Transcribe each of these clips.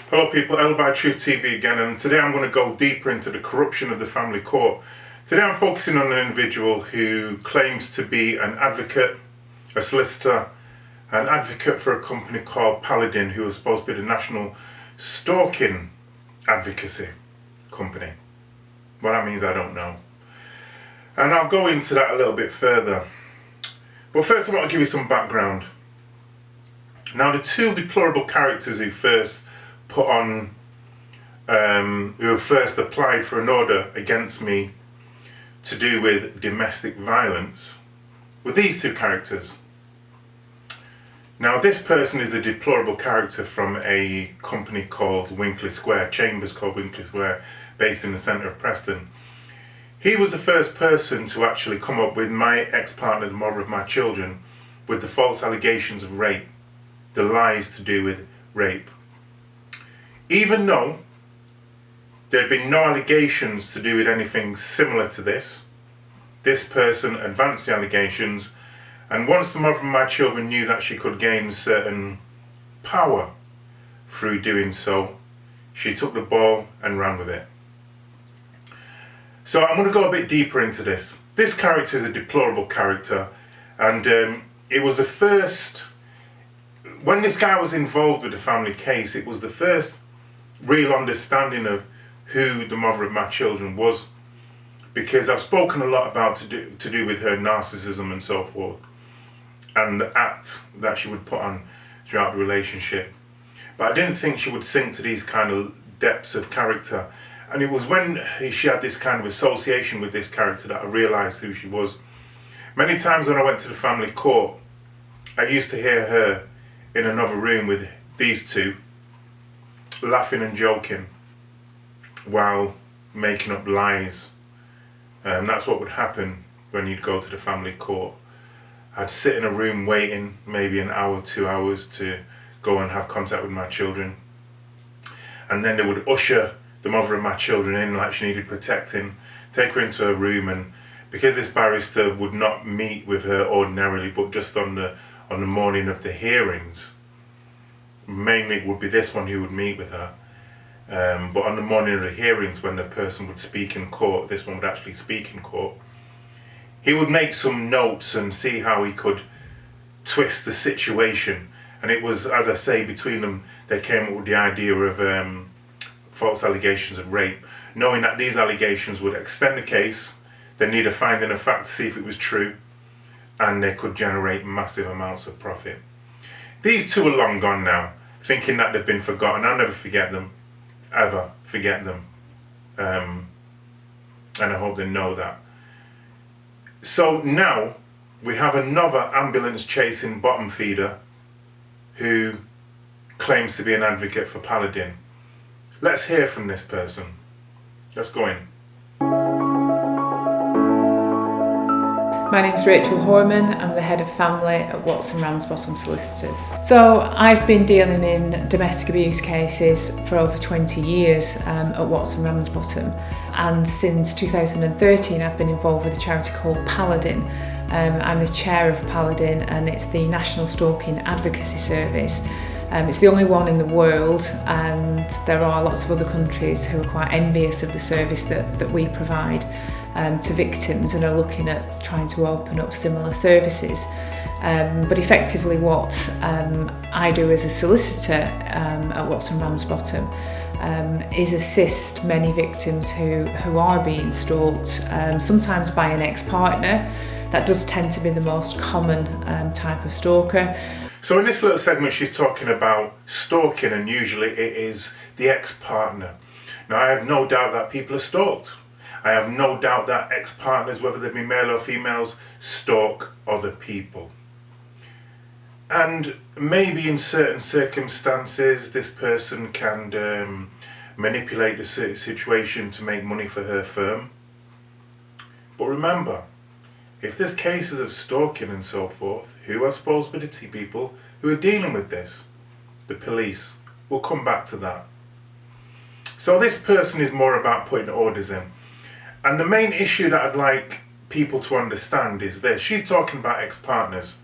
Hello people, Elvi Truth TV again, and today I'm going to go deeper into the corruption of the family court. Today I'm focusing on an individual who claims to be an advocate, a solicitor, an advocate for a company called Paladin, who is supposed to be the national stalking advocacy company. What that means I don't know. And I'll go into that a little bit further. But first I want to give you some background. Now the two deplorable characters who first who first applied for an order against me to do with domestic violence were these two characters. Now this person is a deplorable character from a company called Winkley Square, chambers called Winkley Square, based in the centre of Preston. He was the first person to actually come up with my ex-partner, the mother of my children, with the false allegations of rape, the lies to do with rape. Even though there had been no allegations to do with anything similar to this person advanced the allegations, and once the mother of my children knew that she could gain certain power through doing so, she took the ball and ran with it. So I'm going to go a bit deeper into this. This character is a deplorable character, and it was the first, when this guy was involved with the family case, it was the first real understanding of who the mother of my children was, because I've spoken a lot about to do with her narcissism and so forth, and the act that she would put on throughout the relationship. But I didn't think she would sink to these kind of depths of character, and it was when she had this kind of association with this character that I realised who she was. Many times when I went to the family court, I used to hear her in another room with these two, laughing and joking while making up lies. That's what would happen when you'd go to the family court. I'd sit in a room waiting maybe an hour, 2 hours to go and have contact with my children, and then they would usher the mother of my children in like she needed protecting, take her into a room, and because this barrister would not meet with her ordinarily but just on the morning of the hearings, mainly it would be this one who would meet with her, but on the morning of the hearings when the person would speak in court, this one would actually speak in court, he would make some notes and see how he could twist the situation. And it was, as I say, between them they came up with the idea of false allegations of rape, knowing that these allegations would extend the case, they need a finding of fact to see if it was true, and they could generate massive amounts of profit. These two are long gone now, thinking that they've been forgotten. I'll never forget them, ever forget them, and I hope they know that. So now we have another ambulance chasing bottom feeder who claims to be an advocate for Paladin. Let's hear from this person. Let's go in. My name is Rachel Horman. I'm the head of family at Watson Ramsbottom Solicitors. So I've been dealing in domestic abuse cases for over 20 years at Watson Ramsbottom, and since 2013 I've been involved with a charity called Paladin. I'm the chair of Paladin, and it's the National Stalking Advocacy Service. It's the only one in the world, and there are lots of other countries who are quite envious of the service that we provide to victims and are looking at trying to open up similar services. But effectively what I do as a solicitor at Watson Ramsbottom is assist many victims who are being stalked, sometimes by an ex-partner. That does tend to be the most common type of stalker. So in this little segment she's talking about stalking, and usually it is the ex-partner. Now I have no doubt that people are stalked. I have no doubt that ex-partners, whether they be male or females, stalk other people. And maybe in certain circumstances this person can manipulate the situation to make money for her firm. But remember, if there's cases of stalking and so forth, who are supposed to be the people who are dealing with this? The police. We'll come back to that. So this person is more about putting orders in. And the main issue that I'd like people to understand is this. She's talking about ex-partners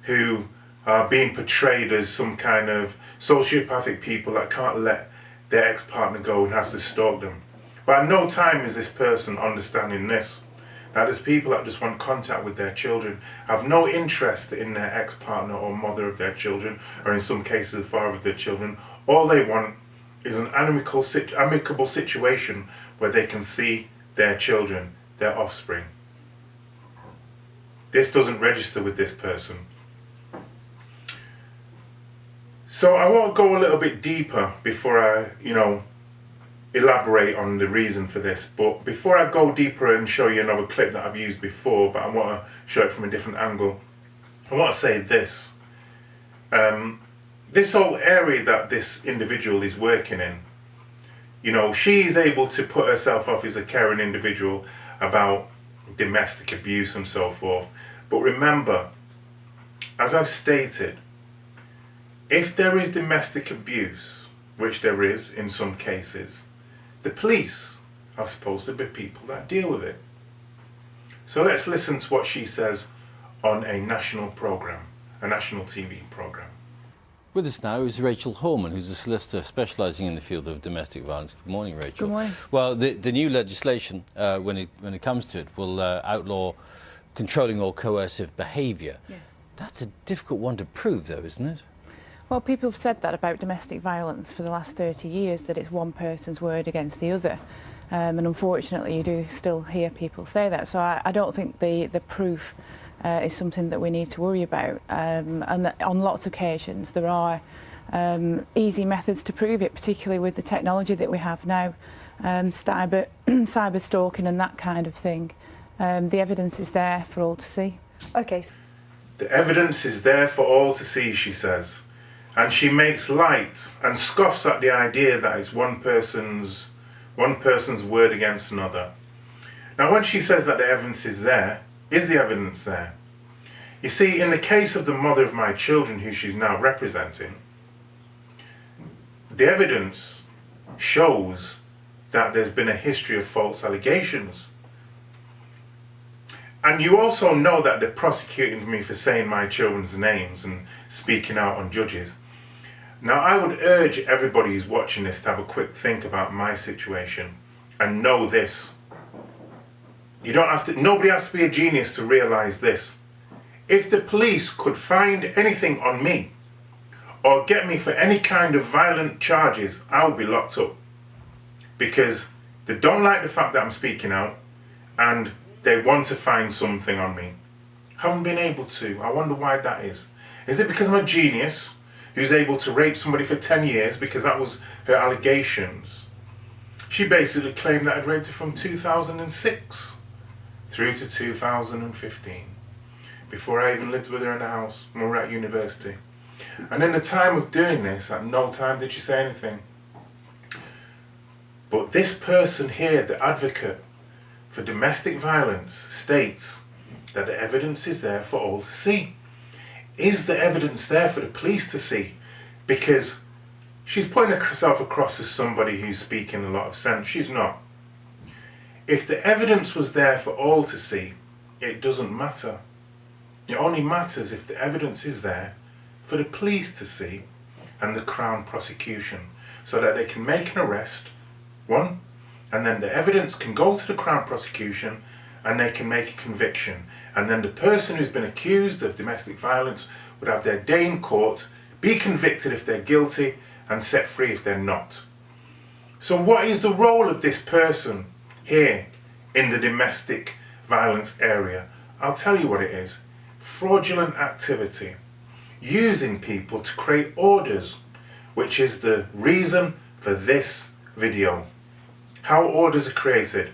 who are being portrayed as some kind of sociopathic people that can't let their ex-partner go and has to stalk them. But at no time is this person understanding this. That there's people that just want contact with their children, have no interest in their ex-partner or mother of their children, or in some cases the father of their children. All they want is an amicable situation where they can see their children, their offspring. This doesn't register with this person. So I want to go a little bit deeper before I, elaborate on the reason for this. But before I go deeper and show you another clip that I've used before, but I want to show it from a different angle, I want to say this. This whole area that this individual is working in, she is able to put herself off as a caring individual about domestic abuse and so forth. But remember, as I've stated, if there is domestic abuse, which there is in some cases, the police are supposed to be people that deal with it. So let's listen to what she says on a national programme, a national TV programme. With us now is Rachel Horman, who's a solicitor specialising in the field of domestic violence. Good morning, Rachel. Good morning. Well, the new legislation, when it comes to it, will outlaw controlling or coercive behaviour. Yeah. That's a difficult one to prove, though, isn't it? Well, people have said that about domestic violence for the last 30 years, that it's one person's word against the other. And unfortunately, you do still hear people say that. So I don't think the proof is something that we need to worry about. And on lots of occasions, there are easy methods to prove it, particularly with the technology that we have now, cyber stalking and that kind of thing. The evidence is there for all to see. Okay. The evidence is there for all to see, she says. And she makes light and scoffs at the idea that it's one person's word against another. Now, when she says that the evidence is there, is the evidence there? You see, in the case of the mother of my children, who she's now representing, the evidence shows that there's been a history of false allegations. And you also know that they're prosecuting me for saying my children's names and speaking out on judges. Now, I would urge everybody who's watching this to have a quick think about my situation and know this. Nobody has to be a genius to realise this. If the police could find anything on me or get me for any kind of violent charges, I would be locked up. Because they don't like the fact that I'm speaking out and they want to find something on me. Haven't been able to. I wonder why that is. Is it because I'm a genius who's able to rape somebody for 10 years because that was her allegations? She basically claimed that I'd raped her from 2006 through to 2015, before I even lived with her in a house when we were at university. And in the time of doing this, at no time did she say anything. But this person here, the advocate for domestic violence, states that the evidence is there for all to see. Is the evidence there for the police to see? Because she's putting herself across as somebody who's speaking a lot of sense. She's not. If the evidence was there for all to see, it doesn't matter. It only matters if the evidence is there for the police to see and the Crown prosecution, so that they can make an arrest, one, and then the evidence can go to the Crown prosecution and they can make a conviction. And then the person who's been accused of domestic violence would have their day in court, be convicted if they're guilty, and set free if they're not. So what is the role of this person here in the domestic violence area? I'll tell you what it is. Fraudulent activity. Using people to create orders, which is the reason for this video. How orders are created.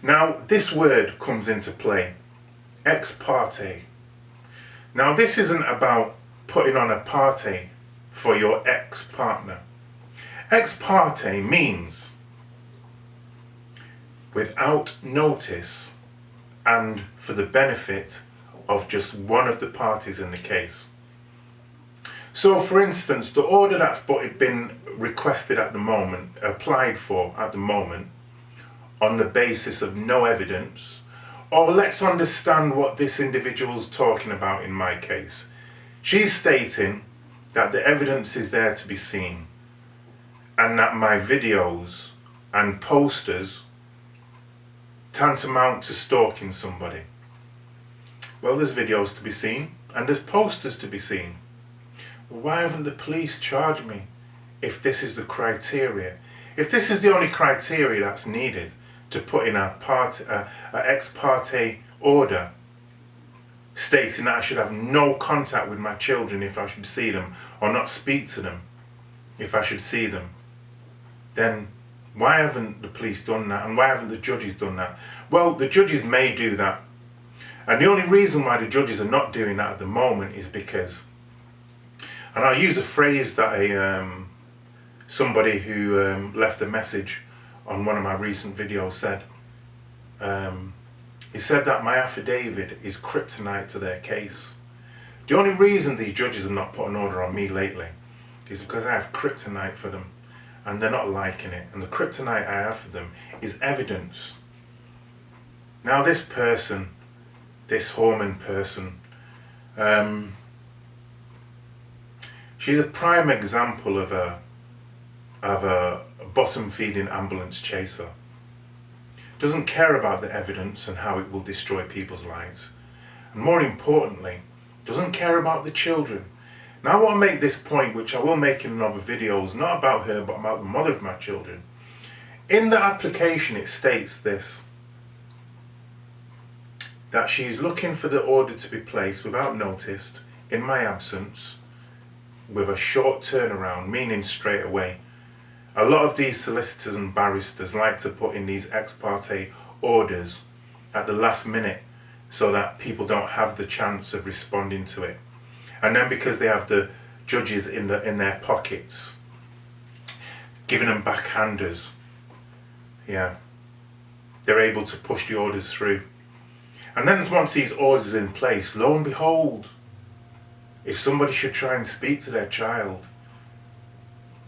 Now, this word comes into play, ex parte. Now, this isn't about putting on a party for your ex-partner. Ex parte means without notice and for the benefit of just one of the parties in the case. So, for instance, the order that's been requested at the moment, applied for at the moment, on the basis of no evidence, or let's understand what this individual's talking about in my case. She's stating that the evidence is there to be seen, and that my videos and posters tantamount to stalking somebody. Well, there's videos to be seen and there's posters to be seen. Well, why haven't the police charged me if this is the criteria? If this is the only criteria that's needed to put in a ex parte order stating that I should have no contact with my children if I should see them, or not speak to them if I should see them, then why haven't the police done that, and why haven't the judges done that? Well, the judges may do that, and the only reason why the judges are not doing that at the moment is because, and I'll use a phrase that somebody who left a message on one of my recent videos said. He said that my affidavit is kryptonite to their case. The only reason these judges have not put an order on me lately is because I have kryptonite for them and they're not liking it. And the kryptonite I have for them is evidence. Now this person, this Horman person, she's a prime example of a bottom-feeding ambulance chaser. Doesn't care about the evidence and how it will destroy people's lives. And more importantly, doesn't care about the children. Now I want to make this point, which I will make in other videos, not about her, but about the mother of my children. In the application it states this, that she is looking for the order to be placed without notice, in my absence, with a short turnaround, meaning straight away. A lot of these solicitors and barristers like to put in these ex parte orders at the last minute so that people don't have the chance of responding to it. And then because they have the judges in their pockets, giving them backhanders, yeah, they're able to push the orders through. And then once these orders are in place, lo and behold, if somebody should try and speak to their child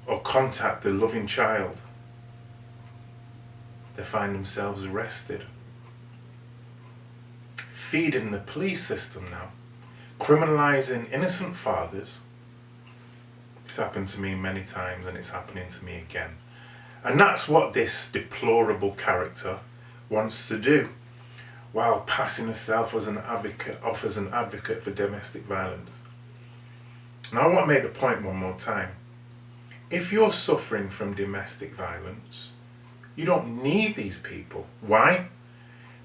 or contact a loving child, they find themselves arrested. Feeding the police system now, criminalising innocent fathers. It's happened to me many times and it's happening to me again. And that's what this deplorable character wants to do, while passing herself as an advocate, off as an advocate for domestic violence. Now I want to make the point one more time. If you're suffering from domestic violence, you don't need these people. Why?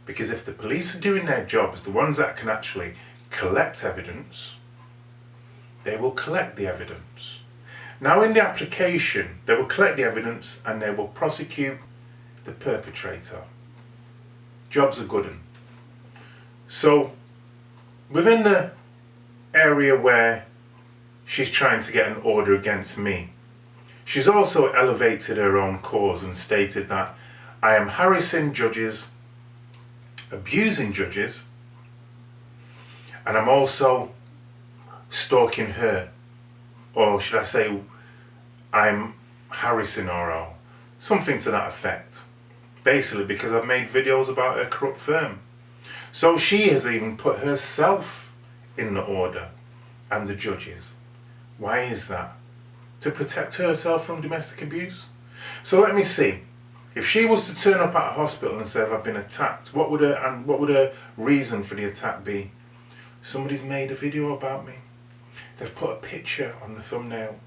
Because if the police are doing their jobs, the ones that can actually collect evidence, they will collect the evidence. Now in the application, they will collect the evidence and they will prosecute the perpetrator. Job's a good one. So within the area where she's trying to get an order against me, she's also elevated her own cause and stated that I am harassing judges, abusing judges, and I'm also stalking her, or should I say I'm harassing her, or something to that effect, basically because I've made videos about her corrupt firm. So she has even put herself in the order and the judges. Why is that? To protect herself from domestic abuse? So let me see. If she was to turn up at a hospital and say I've been attacked, what would her reason for the attack be? Somebody's made a video about me. They've put a picture on the thumbnail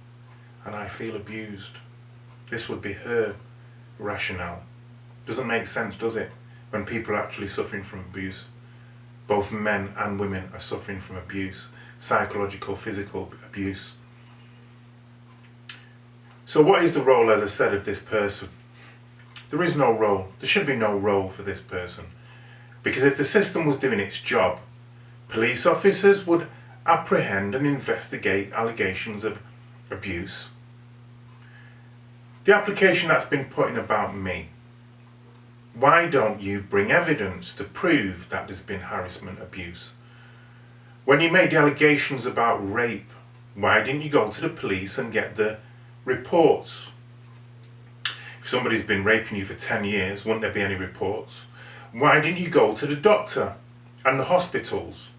and I feel abused. This would be her rationale. Doesn't make sense, does it? When people are actually suffering from abuse. Both men and women are suffering from abuse. Psychological, physical abuse. So what is the role, as I said, of this person? There is no role. There should be no role for this person. Because if the system was doing its job, police officers would apprehend and investigate allegations of abuse. The application that's been put in about me, why don't you bring evidence to prove that there's been harassment, abuse? When you made the allegations about rape, why didn't you go to the police and get the reports? If somebody's been raping you for 10 years, wouldn't there be any reports? Why didn't you go to the doctor and the hospitals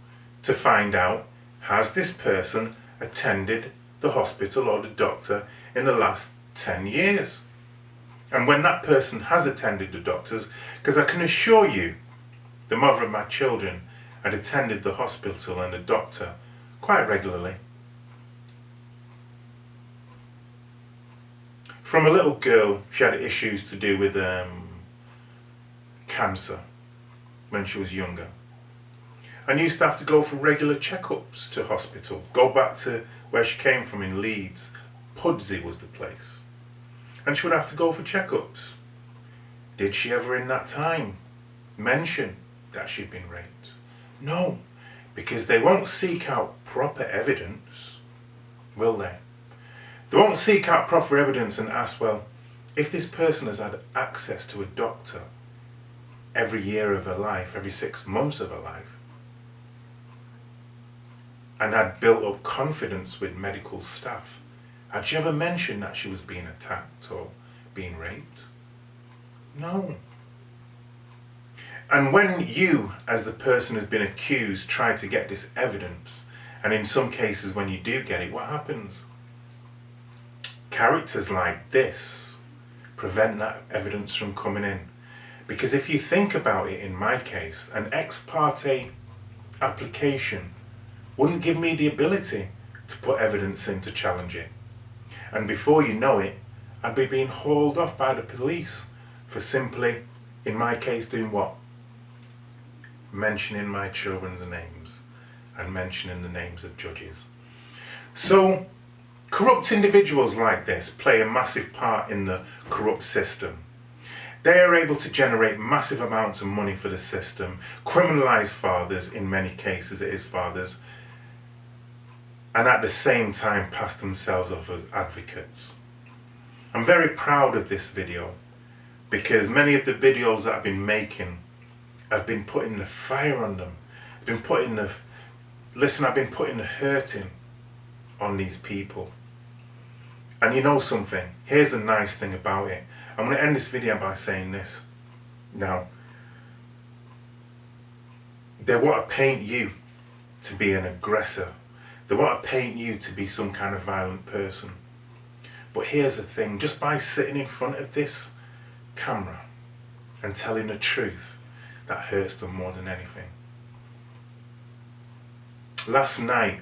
to find out, has this person attended the hospital or the doctor in the last 10 years. And when that person has attended the doctors, because I can assure you, the mother of my children had attended the hospital and the doctor quite regularly. From a little girl, she had issues to do with cancer when she was younger. And used to have to go for regular checkups to hospital. Go back to where she came from in Leeds. Pudsey was the place. And she would have to go for checkups. Did she ever in that time mention that she'd been raped? No, because they won't seek out proper evidence, will they? They won't seek out proper evidence and ask, well, if this person has had access to a doctor every year of her life, every 6 months of her life, and had built up confidence with medical staff, had she ever mentioned that she was being attacked or being raped? No. And when you, as the person who's been accused, try to get this evidence, and in some cases when you do get it, what happens? Characters like this prevent that evidence from coming in. Because if you think about it, in my case, an ex parte application wouldn't give me the ability to put evidence in to challenge it. And before you know it, I'd be being hauled off by the police for simply, in my case, doing what? Mentioning my children's names and mentioning the names of judges. So, corrupt individuals like this play a massive part in the corrupt system. They are able to generate massive amounts of money for the system, criminalise fathers, in many cases it is fathers, and at the same time pass themselves off as advocates. I'm very proud of this video because many of the videos that I've been making have been putting the fire on them. I've been putting the hurting on these people. And you know something, here's the nice thing about it. I'm going to end this video by saying this. Now, they want to paint you to be an aggressor. They want to paint you to be some kind of violent person. But here's the thing, just by sitting in front of this camera and telling the truth, that hurts them more than anything. Last night,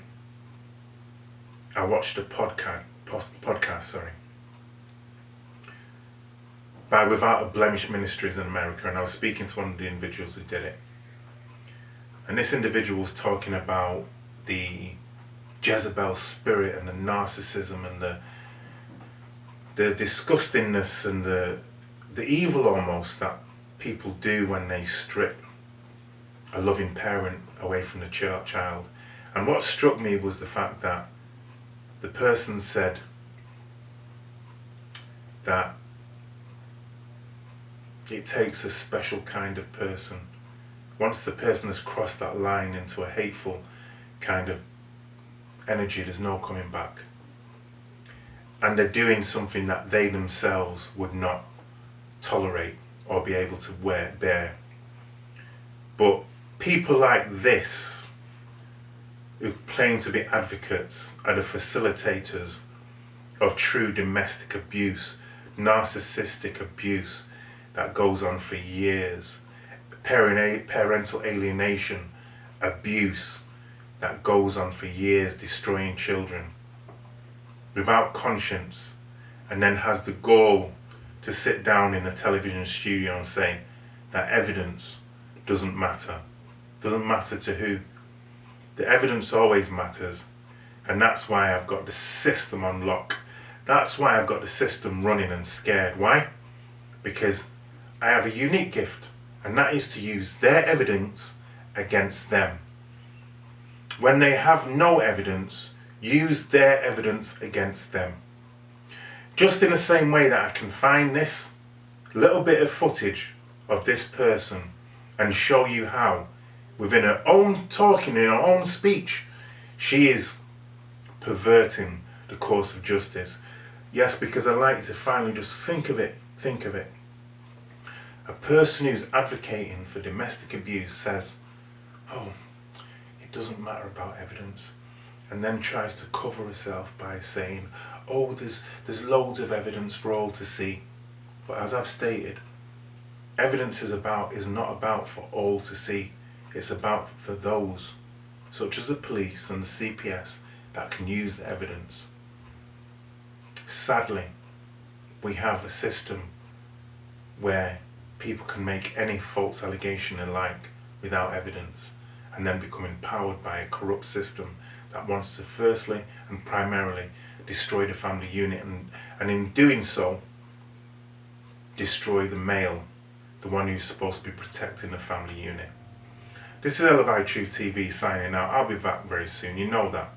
I watched a podcast, by Without a Blemish Ministries in America, and I was speaking to one of the individuals who did it. And this individual was talking about the Jezebel spirit and the narcissism and the disgustingness and the evil almost that people do when they strip a loving parent away from the child. And what struck me was the fact that the person said that it takes a special kind of person. Once the person has crossed that line into a hateful kind of energy, there's no coming back. And they're doing something that they themselves would not tolerate or be able to bear. But people like this, who claim to be advocates, are the facilitators of true domestic abuse, narcissistic abuse that goes on for years, parental alienation, abuse that goes on for years, destroying children without conscience, and then has the gall to sit down in a television studio and say that evidence doesn't matter. Doesn't matter to who. The evidence always matters, and that's why I've got the system on lock. That's why I've got the system running and scared. Why? Because I have a unique gift, and that is to use their evidence against them. When they have no evidence, use their evidence against them. Just in the same way that I can find this little bit of footage of this person and show you how, within her own talking, in her own speech, she is perverting the course of justice. Yes, because I like to finally just think of it. A person who's advocating for domestic abuse says, oh, it doesn't matter about evidence, and then tries to cover herself by saying, oh, there's loads of evidence for all to see. But as I've stated, evidence is not about for all to see. It's about for those, such as the police and the CPS, that can use the evidence. Sadly, we have a system where people can make any false allegation and like without evidence, and then become empowered by a corrupt system that wants to firstly and primarily destroy the family unit, and in doing so destroy the male, the one who's supposed to be protecting the family unit. This is Elevate Truth TV signing out. I'll be back very soon, you know that.